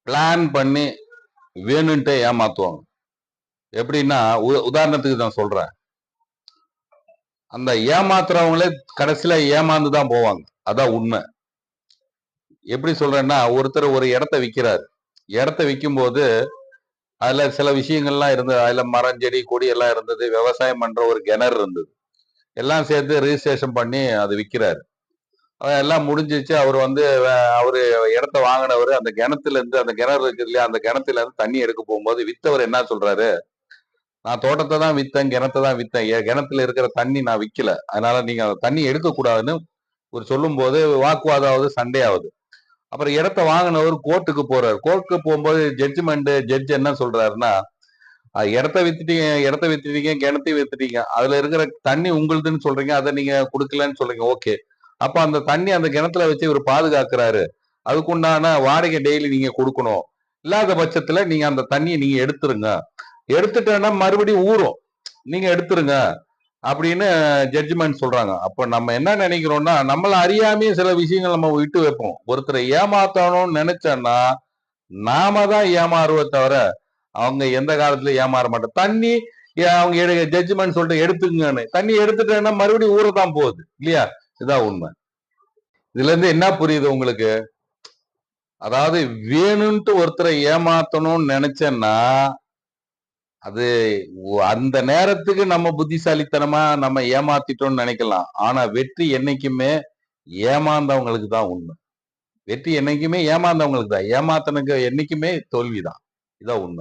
Plan பண்ணி வேணும்ட்டே ஏமாத்துவாங்க. எப்படின்னா உதாரணத்துக்கு நான் சொல்றேன். அந்த ஏமாத்துறவங்களே கடைசியில ஏமாந்து தான் போவாங்க. அதான் உண்மை. எப்படி சொல்றேன்னா, ஒருத்தர் ஒரு இடத்த விக்கிறாரு. இடத்த விக்கும்போது அதுல சில விஷயங்கள்லாம் இருந்தது. அதுல மரம், செடி, கொடி எல்லாம் இருந்தது. விவசாயம் பண்ற ஒரு கிணறு இருந்தது. எல்லாம் சேர்த்து ரிஜிஸ்ட்ரேஷன் பண்ணி அது விக்கிறாரு. எல்லாம் முடிஞ்சிச்சு. அவர் வந்து அவரு இடத்த வாங்கினவரு அந்த கிணத்துல இருந்து அந்த கிணறு இருக்குது இல்லையா, அந்த கிணத்துல இருந்து தண்ணி எடுக்க போகும்போது வித்தவர் என்ன சொல்றாரு, நான் தோட்டத்தை தான் வித்தேன், கிணத்தை தான் வித்தேன், என் கிணத்துல இருக்கிற தண்ணி நான் விக்கல, அதனால நீங்க அந்த தண்ணி எடுக்க கூடாதுன்னு ஒரு சொல்லும் போது வாக்குவாதம் ஆகுது, சண்டையாவது. அப்புறம் இடத்த வாங்கினவர் கோர்ட்டுக்கு போறாரு. கோர்ட்டுக்கு போகும்போது ஜட்ஜ் என்ன சொல்றாருன்னா, இடத்த வித்துட்டீங்க, கிணத்தையும் வித்துட்டீங்க, அதுல இருக்கிற தண்ணி உங்களுதுன்னு சொல்றீங்க, அதை நீங்க கொடுக்கலன்னு சொல்றீங்க, ஓகே. அப்ப அந்த தண்ணி அந்த கிணத்துல வச்சு இவர் பாதுகாக்கிறாரு, அதுக்குண்டான வாடகை டெய்லி நீங்க கொடுக்கணும். இல்லாத பட்சத்துல நீங்க அந்த தண்ணியை நீங்க எடுத்துருங்க, எடுத்துட்டேன்னா மறுபடியும் ஊறும், நீங்க எடுத்துருங்க அப்படின்னு ஜட்ஜ்மெண்ட் சொல்றாங்க. அப்ப நம்ம என்ன நினைக்கிறோம்னா, நம்மள அறியாமையே சில விஷயங்கள் நம்ம விட்டு வைப்போம். ஒருத்தரை ஏமாத்தணும்னு நினைச்சோன்னா நாம தான் ஏமாறுவ தவிர அவங்க எந்த காலத்துல ஏமாற மாட்டோம். தண்ணி அவங்க ஜட்ஜ்மெண்ட் சொல்லிட்டு எடுத்துக்கங்கன்னு, தண்ணி எடுத்துட்டேன்னா மறுபடியும் ஊறதான் போகுது இல்லையா? இதான் உண்மை. இதுல இருந்து என்ன புரியுது உங்களுக்கு? அதாவது வேணும்ட்டு ஒருத்தரை ஏமாத்தணும்னு நினைச்சேன்னா அது அந்த நேரத்துக்கு நம்ம புத்திசாலித்தனமா நம்ம ஏமாத்திட்டோம்னு நினைக்கலாம். ஆனா வெற்றி என்னைக்குமே ஏமாந்தவங்களுக்கு தான் உண்மை. வெற்றி என்னைக்குமே ஏமாந்தவங்களுக்கு தான். ஏமாத்தனுக்கு என்னைக்குமே தோல்விதான். இதான் உண்மை.